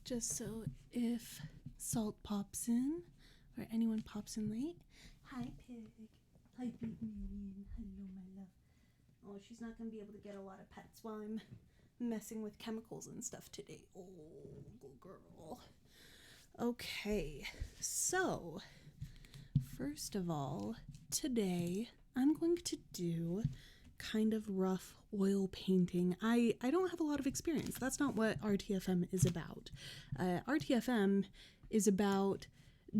just so if Salt pops in or anyone pops in late. Hi, Pig. Hi, Pygmalion. Hello, my love. Oh, she's not going to be able to get a lot of pets while I'm messing with chemicals and stuff today. Oh, good girl. Okay, so first of all, today I'm going to do kind of rough oil painting. I don't have a lot of experience. That's not what RTFM is about. RTFM is about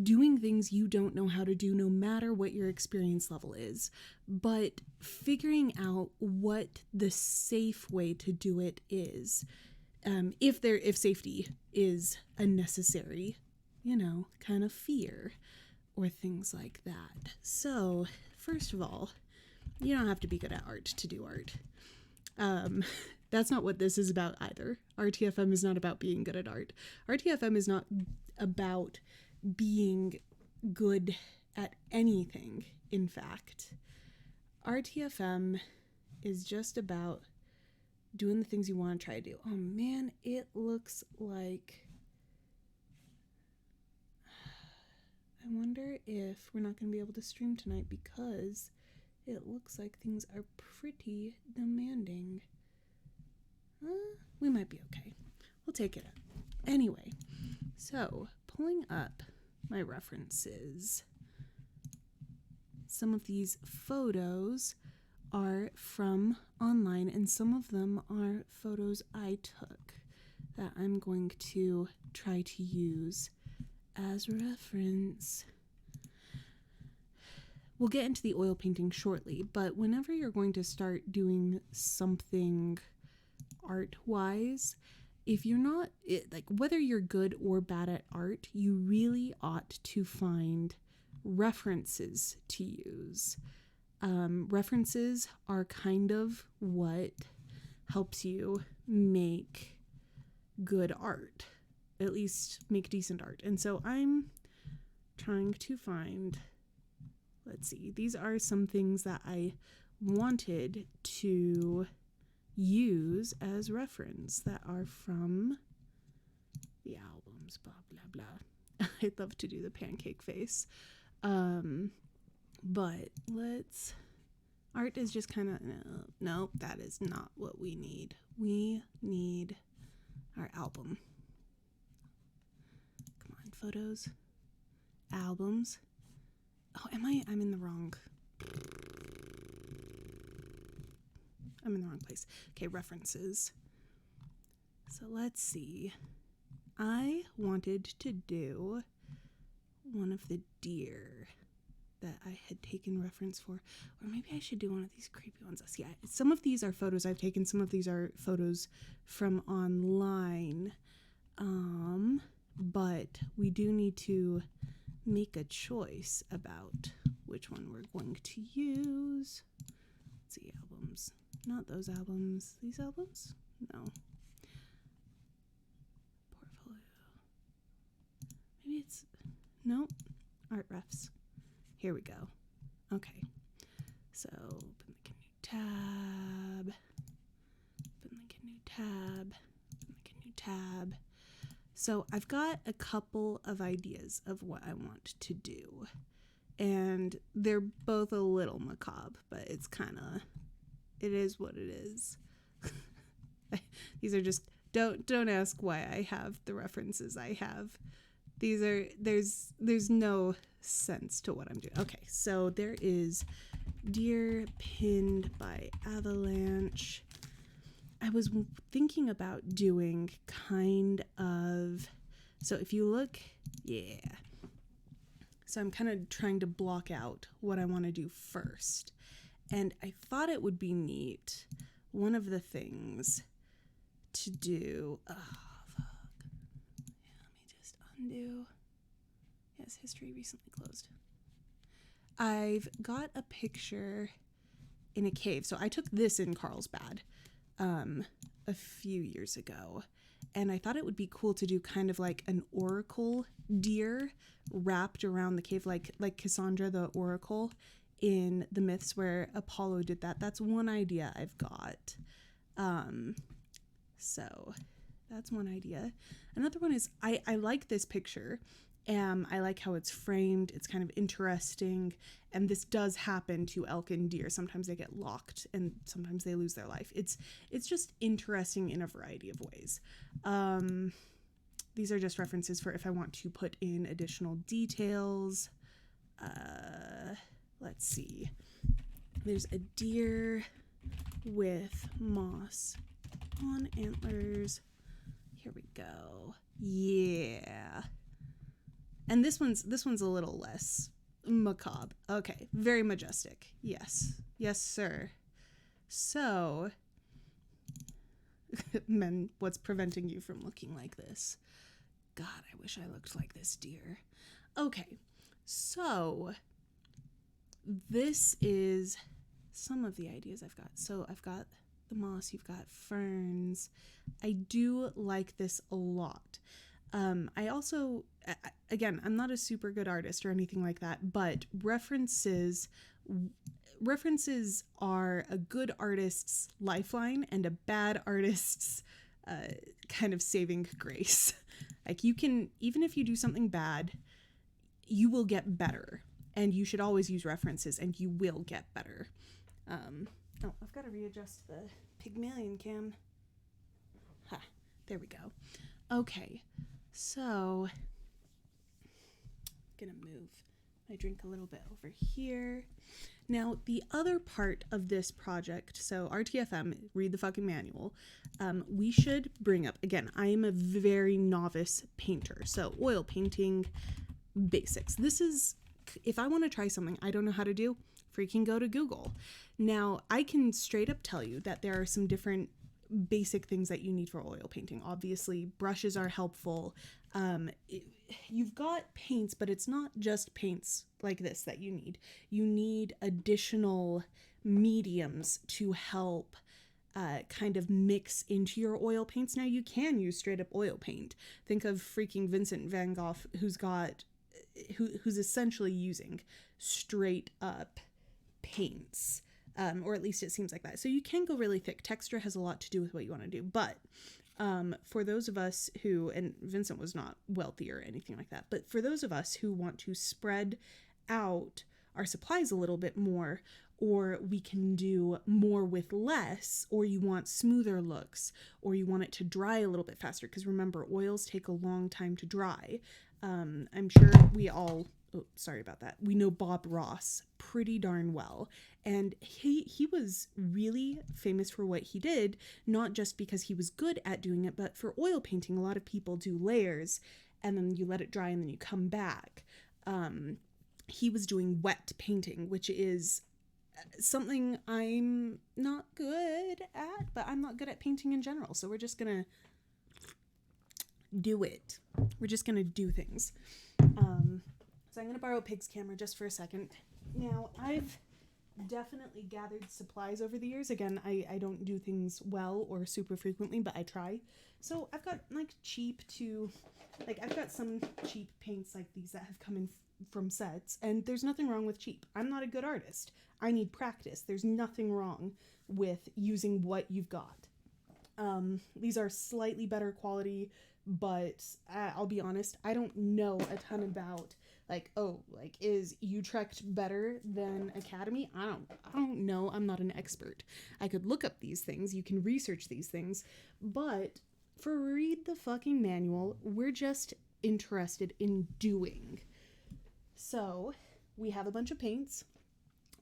doing things you don't know how to do, no matter what your experience level is, but figuring out what the safe way to do it is. If safety is a necessary, kind of fear or things like that. So, first of all, you don't have to be good at art to do art. That's not what this is about either. RTFM is not about being good at art. RTFM is not about being good at anything, in fact. RTFM is just about doing the things you want to try to do. Oh man, it looks like... I wonder if we're not going to be able to stream tonight because it looks like things are pretty demanding. We might be okay. We'll take it up. Anyway, so pulling up my references. Some of these photos are from online and some of them are photos I took that I'm going to try to use as reference. We'll get into the oil painting shortly, but whenever you're going to start doing something art-wise, if you're not, whether you're good or bad at art, you really ought to find references to use. References are kind of what helps you make good art, at least make decent art. And so I'm trying to find, let's see, these are some things that I wanted to use as reference that are from the albums, blah, blah, blah. I'd love to do the pancake face. But art is just kind of, no, that is not what we need. We need our album. Come on, photos, albums. Oh, I'm in the wrong place. Okay, references. So let's see. I wanted to do one of the deer that I had taken reference for, or maybe I should do one of these creepy ones. See, some of these are photos I've taken, some of these are photos from online, but we do need to make a choice about which one we're going to use. Let's see, albums. Not those albums. These albums? No. Portfolio. Maybe it's... Nope. Art refs. Here we go. Okay. So, open like a new tab. Open like a new tab. Open like a new tab. So, I've got a couple of ideas of what I want to do. And they're both a little macabre, but it's kind of... It is what it is. These are just... Don't ask why I have the references I have. These are... There's no sense to what I'm doing. Okay, so there is deer pinned by avalanche. I was thinking about doing kind of... So if you look... Yeah. So I'm kind of trying to block out what I want to do first. And I thought it would be neat. One of the things to do... Oh, fuck. Yeah, let me just undo. Yes, history recently closed. I've got a picture in a cave. So I took this in Carlsbad a few years ago. And I thought it would be cool to do kind of like an oracle deer wrapped around the cave, like Cassandra the oracle in the myths where Apollo did that. That's one idea I've got. So That's one idea. Another one is I like this picture. I like how it's framed. It's kind of interesting. And this does happen to elk and deer. Sometimes they get locked and sometimes they lose their life. It's just interesting in a variety of ways. These are just references for if I want to put in additional details. Let's see. There's a deer with moss on antlers. Here we go. Yeah. And this one's a little less macabre. Okay, very majestic. Yes. Yes, sir. So, men, what's preventing you from looking like this? God, I wish I looked like this deer. Okay, so this is some of the ideas I've got. So I've got the moss, you've got ferns. I do like this a lot. I also, again, I'm not a super good artist or anything like that, but references are a good artist's lifeline and a bad artist's kind of saving grace. Like, you can, even if you do something bad, you will get better, and you should always use references and you will get better. Oh, I've got to readjust the Pygmalion cam. Ha, there we go. Okay, so I'm gonna move my drink a little bit over here. Now, the other part of this project, so RTFM, read the fucking manual, we should bring up, again, I am a very novice painter, so oil painting basics. This is, if I want to try something I don't know how to do, freaking go to Google. Now, I can straight up tell you that there are some different basic things that you need for oil painting. Obviously, brushes are helpful. You've got paints, but it's not just paints like this that you need. You need additional mediums to help kind of mix into your oil paints. Now, you can use straight up oil paint. Think of freaking Vincent van Gogh, who's essentially using straight up paints. Or at least it seems like that. So you can go really thick. Texture has a lot to do with what you want to do. But for those of us who, and Vincent was not wealthy or anything like that, but for those of us who want to spread out our supplies a little bit more, or we can do more with less, or you want smoother looks, or you want it to dry a little bit faster, because remember, oils take a long time to dry. I'm sure we all... Oh, sorry about that. We know Bob Ross pretty darn well. And he was really famous for what he did, not just because he was good at doing it, but for oil painting. A lot of people do layers and then you let it dry and then you come back. He was doing wet painting, which is something I'm not good at, but I'm not good at painting in general. So we're just going to do it. We're just going to do things. So I'm going to borrow Pig's camera just for a second. Now, I've definitely gathered supplies over the years. Again, I don't do things well or super frequently, but I try. So I've got I've got some cheap paints like these that have come in from sets, and there's nothing wrong with cheap. I'm not a good artist. I need practice. There's nothing wrong with using what you've got. These are slightly better quality, but I'll be honest, I don't know a ton about is Utrecht better than Academy? I don't know. I'm not an expert. I could look up these things. You can research these things. But for read the fucking manual, we're just interested in doing. So we have a bunch of paints.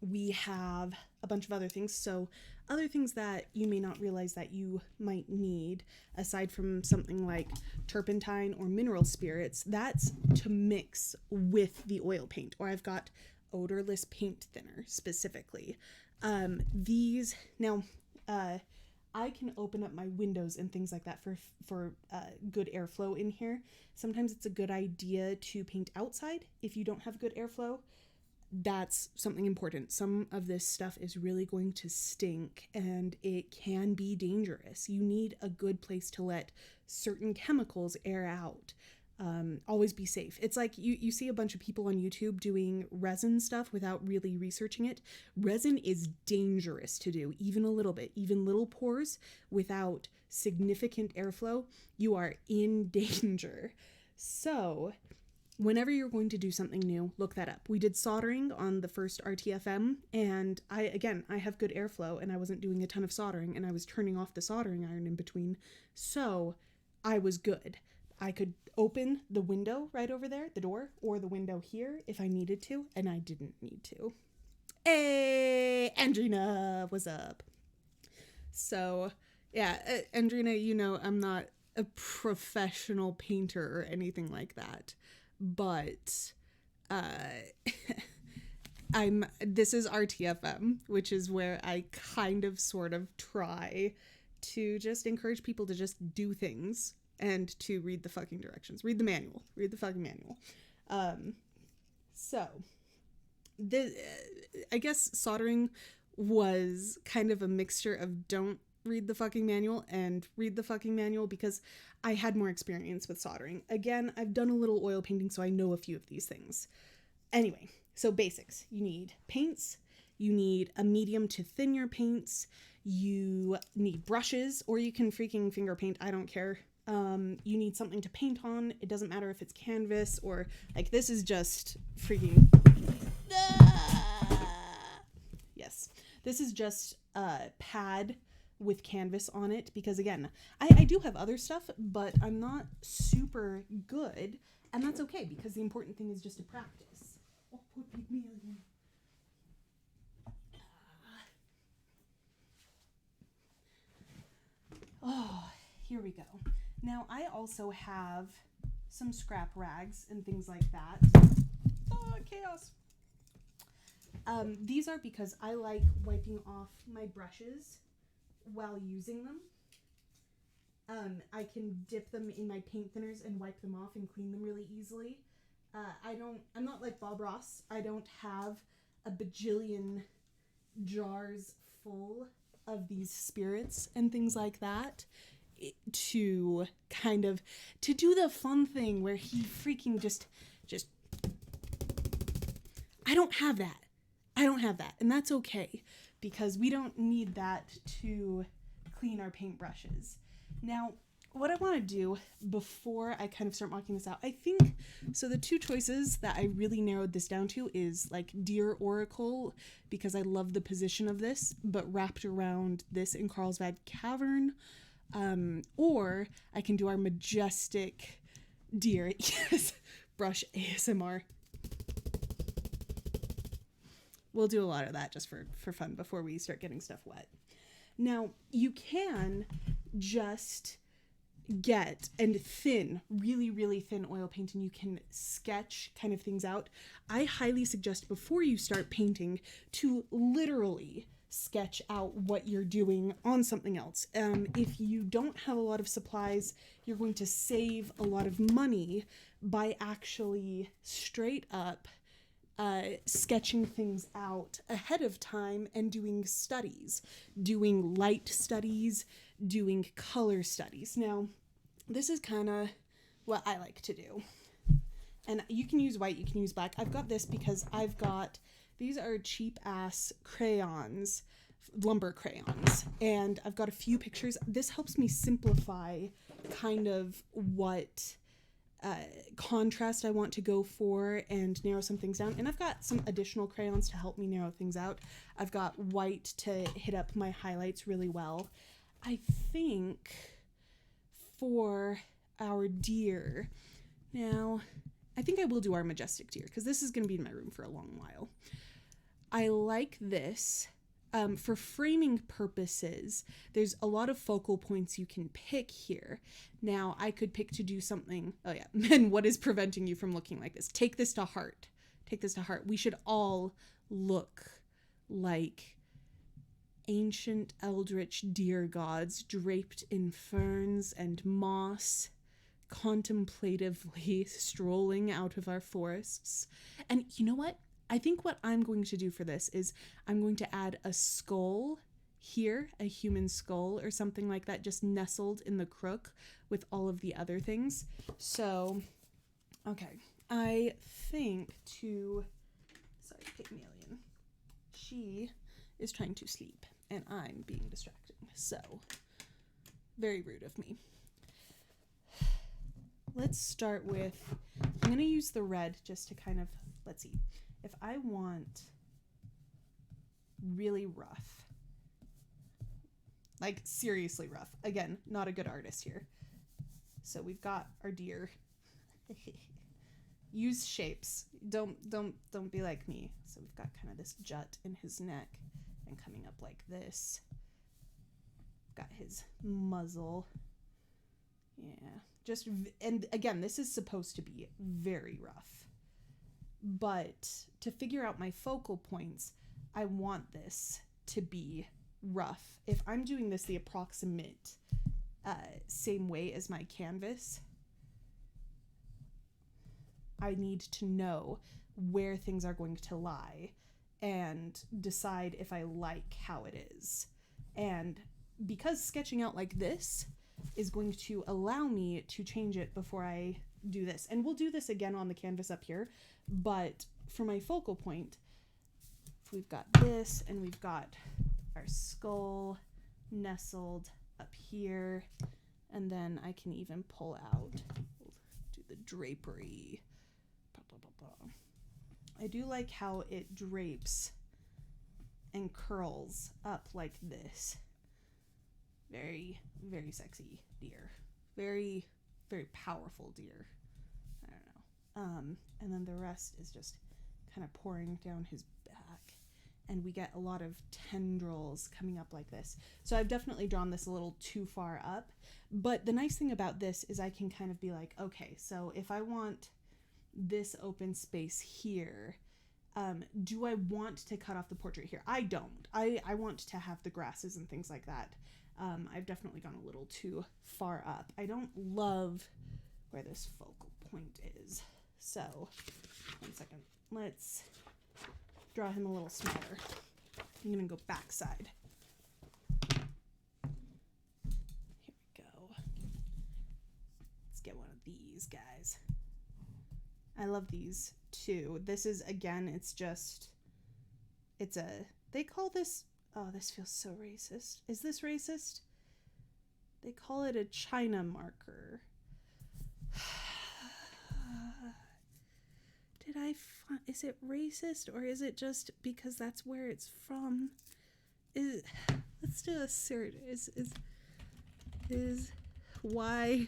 We have a bunch of other things. So other things that you may not realize that you might need, aside from something like turpentine or mineral spirits, that's to mix with the oil paint. Or I've got odorless paint thinner specifically. I can open up my windows and things like that for good airflow in here. Sometimes it's a good idea to paint outside if you don't have good airflow. That's something important. Some of this stuff is really going to stink and it can be dangerous. You need a good place to let certain chemicals air out. Always be safe. It's like you see a bunch of people on YouTube doing resin stuff without really researching it. Resin is dangerous to do, even a little bit. Even little pores without significant airflow, you are in danger. So whenever you're going to do something new, look that up. We did soldering on the first RTFM, and I have good airflow, and I wasn't doing a ton of soldering, and I was turning off the soldering iron in between, so I was good. I could open the window right over there, the door, or the window here if I needed to, and I didn't need to. Hey, Andrina, what's up? So, yeah, Andrina, you know, I'm not a professional painter or anything like that, but this is RTFM, which is where I kind of sort of try to just encourage people to just do things and to read the fucking directions. Read the fucking manual. So I guess soldering was kind of a mixture of don't read the fucking manual and read the fucking manual, because I had more experience with soldering. Again, I've done a little oil painting, so I know a few of these things. Anyway, so basics. You need paints. You need a medium to thin your paints. You need brushes, or you can freaking finger paint. I don't care. You need something to paint on. It doesn't matter if it's canvas or like this is just freaking. Yes, this is just a pad with canvas on it, because again, I do have other stuff, but I'm not super good, and that's okay, because the important thing is just to practice. Oh, poor Pygmalion. Oh, here we go. Now, I also have some scrap rags and things like that. Oh, chaos. These are because I like wiping off my brushes while using them. I can dip them in my paint thinners and wipe them off and clean them really easily. I'm not like Bob Ross. I don't have a bajillion jars full of these spirits and things like that to do the fun thing where he freaking just I don't have that. And that's okay, because we don't need that to clean our paintbrushes. Now, what I want to do before I kind of start marking this out, I think, so the two choices that I really narrowed this down to is like Deer Oracle, because I love the position of this, but wrapped around this in Carlsbad Cavern, or I can do our majestic deer, yes, brush ASMR. We'll do a lot of that just for fun before we start getting stuff wet. Now, you can just get and thin, really, really thin oil paint, and you can sketch kind of things out. I highly suggest before you start painting to literally sketch out what you're doing on something else. If you don't have a lot of supplies, you're going to save a lot of money by actually straight up sketching things out ahead of time and doing studies, doing light studies, doing color studies. Now, this is kind of what I like to do. And you can use white, you can use black. I've got this because these are cheap ass crayons, lumber crayons, and I've got a few pictures. This helps me simplify kind of what contrast I want to go for and narrow some things down. And I've got some additional crayons to help me narrow things out. I've got white to hit up my highlights really well. I think for our deer, now I think I will do our majestic deer, because this is going to be in my room for a long while. I like this. For framing purposes, there's a lot of focal points you can pick here. Now, I could pick to do something. Oh yeah, and what is preventing you from looking like this? Take this to heart. Take this to heart. We should all look like ancient eldritch deer gods draped in ferns and moss, contemplatively strolling out of our forests. And you know what? I think what I'm going to do for this is I'm going to add a skull here, a human skull or something like that, just nestled in the crook with all of the other things. So Okay, I think sorry, Pygmalion. She is trying to sleep, and I'm being distracting. So, very rude of me. Let's start with, I'm going to use the red just to kind of, let's see. If I want really rough, like seriously rough, again, not a good artist here. So we've got our deer. Use shapes. Don't be like me. So we've got kind of this jut in his neck and coming up like this. Got his muzzle. Yeah. And again, this is supposed to be very rough. But to figure out my focal points, I want this to be rough. If I'm doing this the approximate same way as my canvas, I need to know where things are going to lie and decide if I like how it is. And because sketching out like this is going to allow me to change it before I do this. And we'll do this again on the canvas up here, but for my focal point, we've got this and we've got our skull nestled up here, and then I can even pull out, we'll do the drapery. I do like how it drapes and curls up like this. Very, very sexy deer. Very, very powerful deer. I don't know. And then the rest is just kind of pouring down his back. And we get a lot of tendrils coming up like this. So I've definitely drawn this a little too far up. But the nice thing about this is I can kind of be like, okay, so if I want this open space here, do I want to cut off the portrait here? I don't. I want to have the grasses and things like that. I've definitely gone a little too far up. I don't love where this focal point is. So, 1 second. Let's draw him a little smaller. I'm going to go backside. Here we go. Let's get one of these guys. I love these too. This is, again, they call this, oh, this feels so racist. Is this racist? They call it a China marker. Is it racist, or is it just because that's where it's from? Let's do a search. Why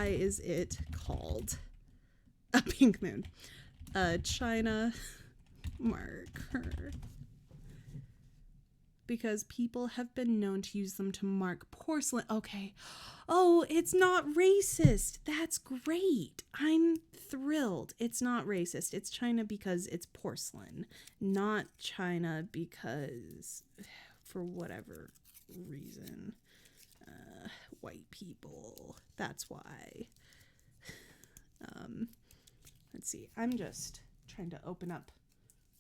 is it called a pink moon? A China marker. Because people have been known to use them to mark porcelain. Okay. Oh, it's not racist. That's great. I'm thrilled. It's not racist. It's China because it's porcelain. Not China because, for whatever reason, white people. That's why. Let's see. I'm just trying to open up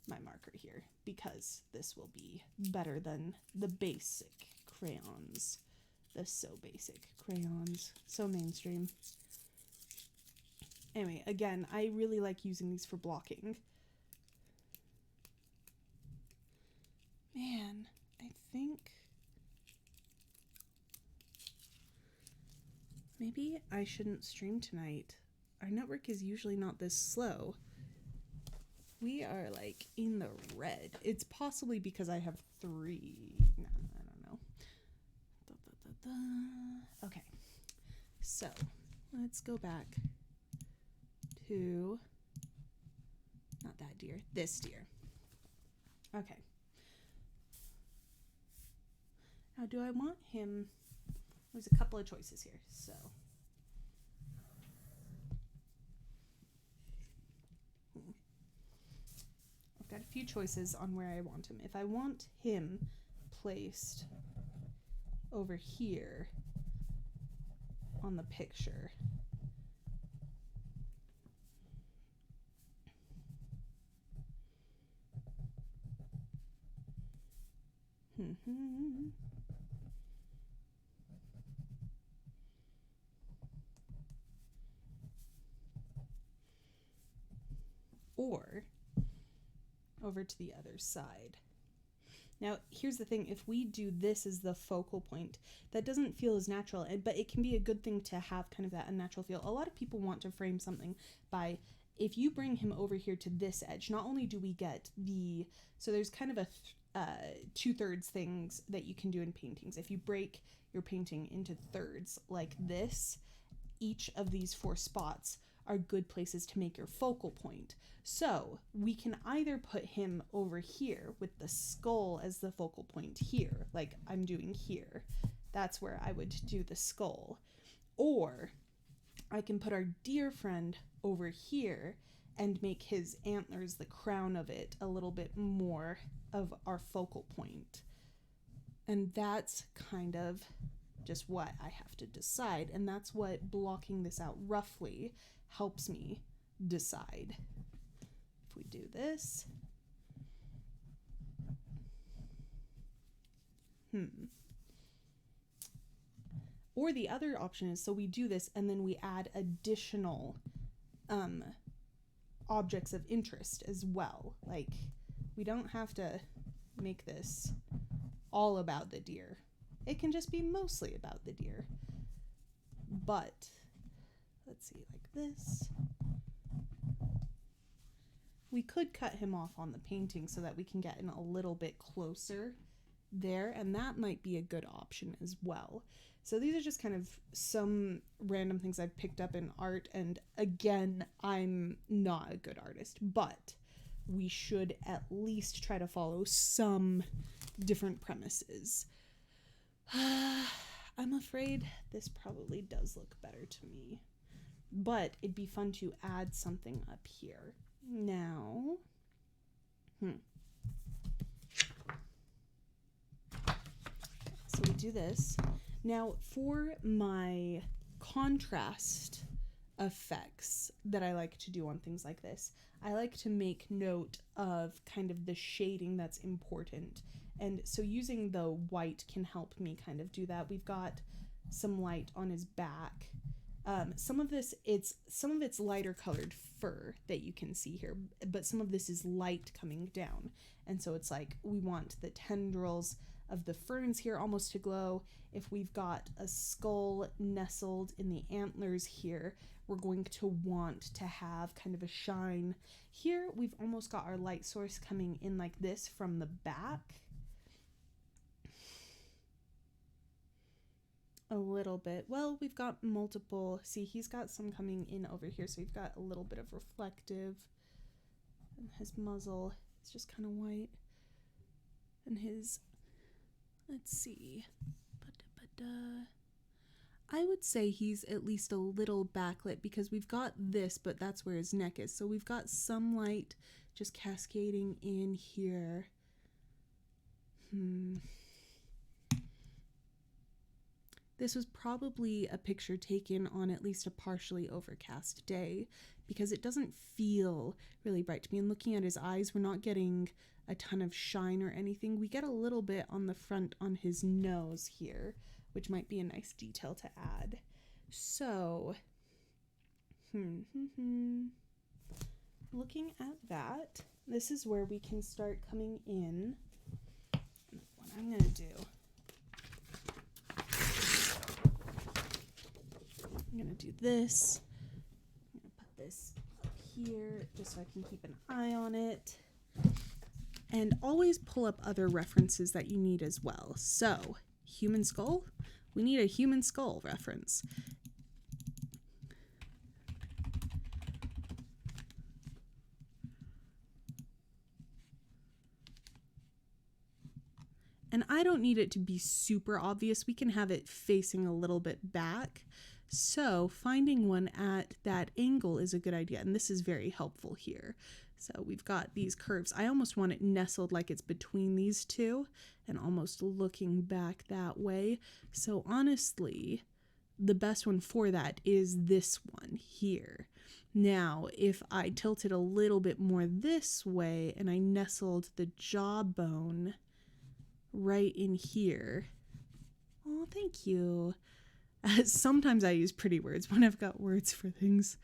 my marker here because this will be better than the basic crayons. The so basic crayons. So mainstream. Anyway, again, I really like using these for blocking. Man, I think maybe I shouldn't stream tonight. Our network is usually not this slow. We are like in the red. It's possibly because I have 3. No, I don't know. Okay. So let's go back to not that deer, this deer. Okay. Now, do I want him? There's a couple of choices here. So I've got a few choices on where I want him. If I want him placed over here on the picture, or over to the other side. Now, here's the thing. If we do this as the focal point, that doesn't feel as natural, but it can be a good thing to have kind of that unnatural feel. A lot of people want to frame something by, if you bring him over here to this edge, not only do we get so there's kind of a 2/3 things that you can do in paintings. If you break your painting into thirds like this, each of these 4 spots are good places to make your focal point. So we can either put him over here with the skull as the focal point here, like I'm doing here. That's where I would do the skull. Or I can put our deer friend over here and make his antlers, the crown of it, a little bit more of our focal point. And that's kind of just what I have to decide. And that's what blocking this out roughly helps me decide. If we do this, or the other option is, so we do this and then we add additional objects of interest as well. Like, we don't have to make this all about the deer. It can just be mostly about the deer. But let's see, like this. We could cut him off on the painting so that we can get in a little bit closer there, and that might be a good option as well. So these are just kind of some random things I've picked up in art, and again, I'm not a good artist, but we should at least try to follow some different premises. I'm afraid this probably does look better to me, but it'd be fun to add something up here. Now, so we do this. Now, for my contrast effects that I like to do on things like this, I like to make note of kind of the shading that's important. And so using the white can help me kind of do that. We've got some light on his back. Some of it's lighter colored fur that you can see here, but some of this is light coming down. And so it's like we want the tendrils of the ferns here almost to glow. If we've got a skull nestled in the antlers here, we're going to want to have kind of a shine. Here we've almost got our light source coming in like this from the back. A little bit. Well, we've got multiple. See, he's got some coming in over here, so we've got a little bit of reflective. And his muzzle is just kind of white. And his, let's see. I would say he's at least a little backlit because we've got this, but that's where his neck is. So we've got some light just cascading in here. This was probably a picture taken on at least a partially overcast day because it doesn't feel really bright to me. And looking at his eyes, we're not getting a ton of shine or anything. We get a little bit on the front on his nose here, which might be a nice detail to add. So, looking at that, this is where we can start coming in. What I'm going to do, I'm going to do this. I'm going to put this up here just so I can keep an eye on it. And always pull up other references that you need as well. So, human skull. We need a human skull reference. And I don't need it to be super obvious. We can have it facing a little bit back. So finding one at that angle is a good idea. And this is very helpful here. So we've got these curves. I almost want it nestled like it's between these two and almost looking back that way. So honestly, the best one for that is this one here. Now, if I tilted a little bit more this way and I nestled the jawbone right in here. Oh, thank you. Sometimes I use pretty words when I've got words for things.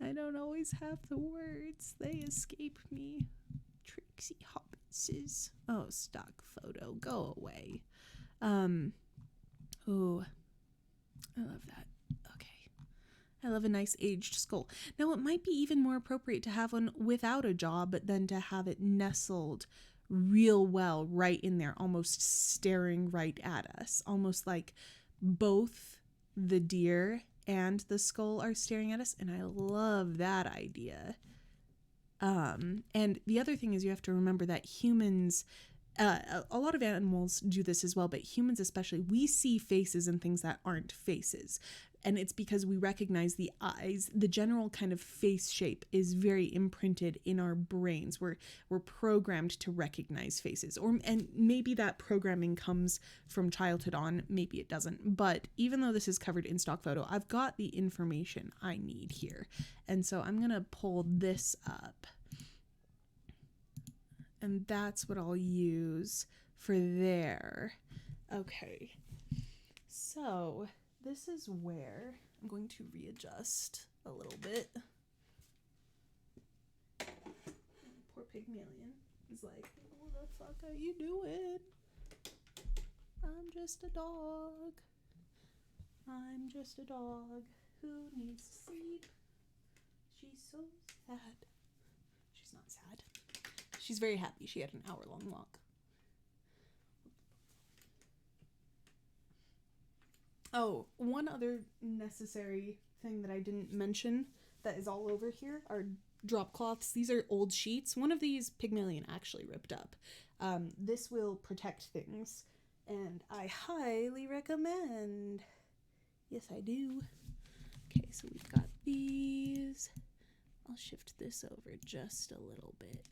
I don't always have the words. They escape me. Trixie Hobbitses. Oh, stock photo. Go away. Oh, I love that. Okay. I love a nice aged skull. Now, it might be even more appropriate to have one without a jaw, but then to have it nestled real well right in there, almost staring right at us. Almost like both the deer and the skull are staring at us, and I love that idea. And the other thing is you have to remember that humans, a lot of animals do this as well, but humans especially, we see faces and things that aren't faces. And it's because we recognize the eyes. The general kind of face shape is very imprinted in our brains. We're programmed to recognize faces. And maybe that programming comes from childhood on, maybe it doesn't. But even though this is covered in stock photo, I've got the information I need here. And so I'm going to pull this up. And that's what I'll use for there. Okay. So this is where I'm going to readjust a little bit. Poor Pygmalion is like, what the fuck are you doing? I'm just a dog. I'm just a dog who needs to sleep. She's so sad. She's not sad. She's very happy. She had an hour-long walk. Oh, one other necessary thing that I didn't mention that is all over here are drop cloths. These are old sheets. One of these Pygmalion actually ripped up. This will protect things, and I highly recommend. Yes, I do. Okay, so we've got these. I'll shift this over just a little bit.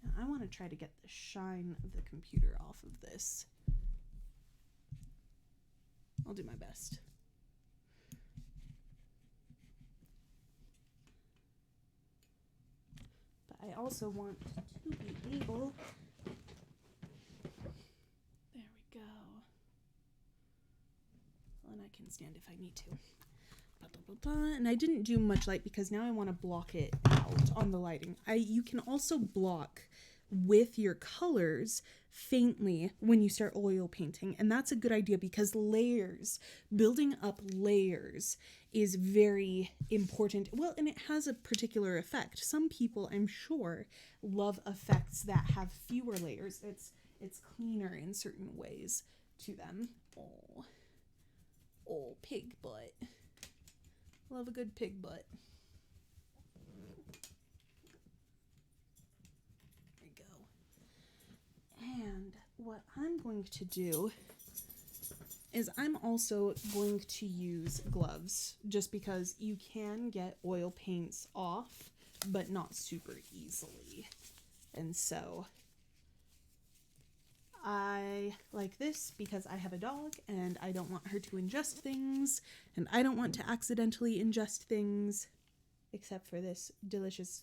Now, I want to try to get the shine of the computer off of this. I'll do my best. But I also want to be able... There we go. Well, and I can stand if I need to. And I didn't do much light because now I want to block it out on the lighting. You can also block with your colors faintly when you start oil painting, and that's a good idea because building up layers is very important. Well, and it has a particular effect. Some people, I'm sure, love effects that have fewer layers. It's cleaner in certain ways to them. Oh, pig butt. Love a good pig butt. There we go. And what I'm going to do is I'm also going to use gloves just because you can get oil paints off, but not super easily. And so I like this because I have a dog and I don't want her to ingest things, and I don't want to accidentally ingest things, except for this delicious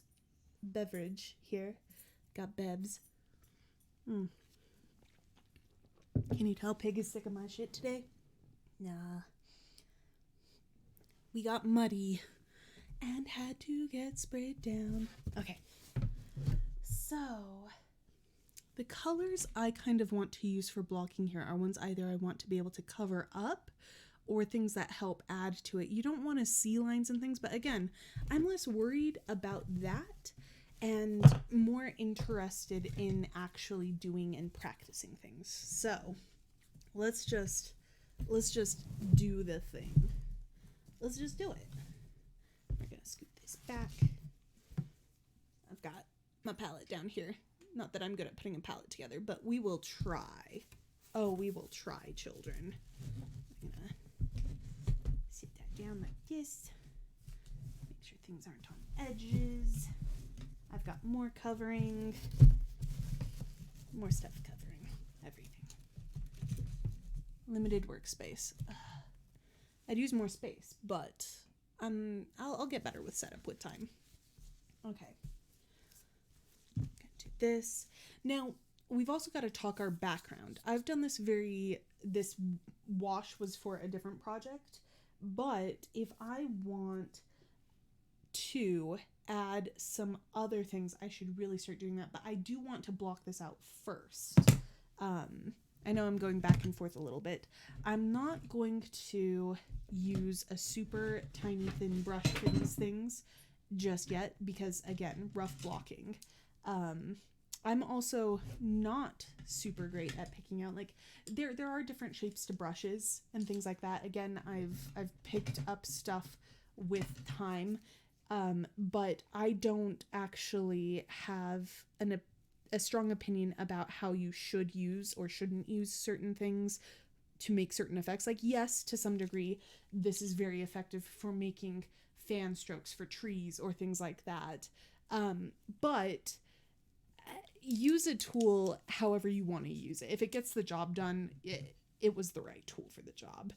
beverage here. Got bevs. Can you tell Pig is sick of my shit today? Nah. We got muddy and had to get sprayed down. Okay. So the colors I kind of want to use for blocking here are ones either I want to be able to cover up or things that help add to it. You don't want to see lines and things, but again, I'm less worried about that and more interested in actually doing and practicing things. So let's just do the thing. Let's just do it. We're gonna scoot this back. I've got my palette down here. Not that I'm good at putting a palette together, but we will try. Oh, we will try, children. I'm gonna sit that down like this. Make sure things aren't on edges. I've got more covering. More stuff covering. Everything. Limited workspace. I'd use more space, but I'll get better with setup with time. Okay. This. Now, we've also got to talk our background. I've done this wash was for a different project, But if I want to add some other things, I should really start doing that. But I do want to block this out first. I know I'm going back and forth a little bit. I'm not going to use a super tiny thin brush for these things just yet because, again, rough blocking. I'm also not super great at picking out, like, there are different shapes to brushes and things like that. Again, I've picked up stuff with time, but I don't actually have a strong opinion about how you should use or shouldn't use certain things to make certain effects. Like, yes, to some degree, this is very effective for making fan strokes for trees or things like that. But use a tool however you want to use it. If it gets the job done, it was the right tool for the job.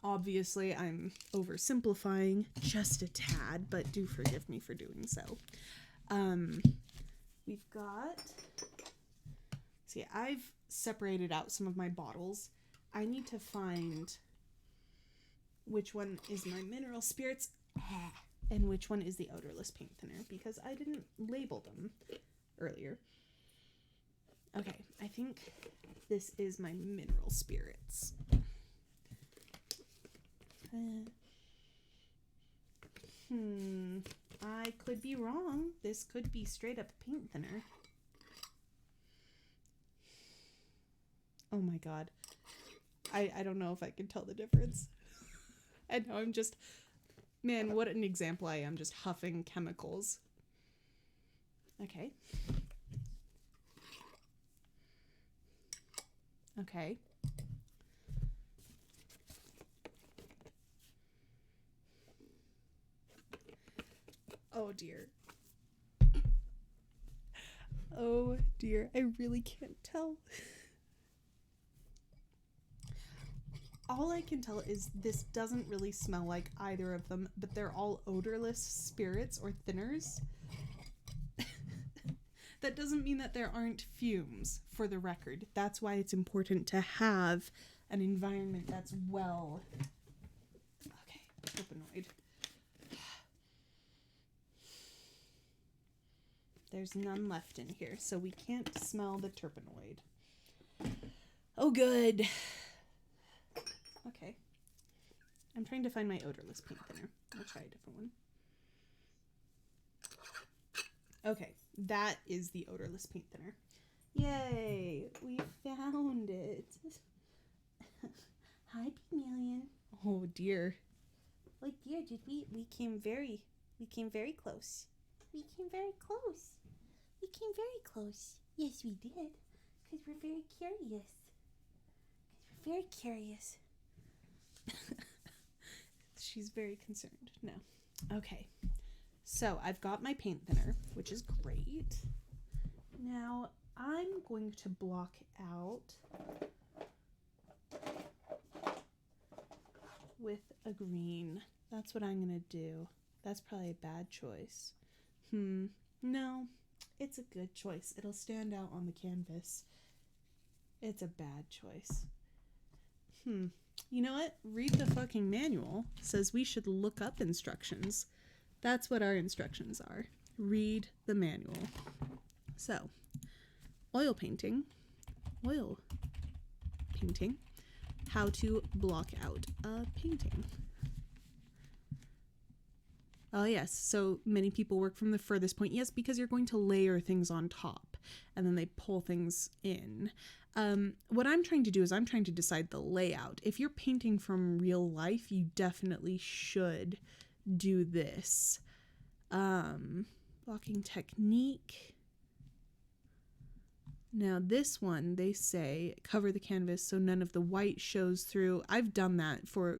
Obviously, I'm oversimplifying just a tad, but do forgive me for doing so. We've got... See, I've separated out some of my bottles. I need to find which one is my mineral spirits and which one is the odorless paint thinner, because I didn't label them earlier. Okay, I think this is my mineral spirits. I could be wrong. This could be straight up paint thinner. Oh my god. I don't know if I can tell the difference. I know I'm just... Man, what an example I am, just huffing chemicals. Okay. Okay. Oh dear. Oh dear, I really can't tell. All I can tell is this doesn't really smell like either of them, but they're all odorless spirits or thinners. That doesn't mean that there aren't fumes, for the record. That's why it's important to have an environment that's well... Okay, terpenoid. There's none left in here, so we can't smell the terpenoid. Oh, good. Okay. I'm trying to find my odorless paint thinner. I'll try a different one. Okay, that is the odorless paint thinner. Yay, we found it. Hi, Pygmalion. Oh dear. Oh dear, did we came very close. We came very close. We came very close. Yes, we did. Because we're very curious. She's very concerned. No. Okay. So I've got my paint thinner, which is great. Now I'm going to block out with a green. That's what I'm going to do. That's probably a bad choice. No, it's a good choice. It'll stand out on the canvas. It's a bad choice. You know what? Read the fucking manual. It says we should look up instructions. That's what our instructions are. Read the manual. So, oil painting, how to block out a painting. Oh yes, so many people work from the furthest point. Yes, because you're going to layer things on top and then they pull things in. What I'm trying to do is I'm trying to decide the layout. If you're painting from real life, you definitely should do this. Blocking technique. Now this one, they say cover the canvas so none of the white shows through. I've done that for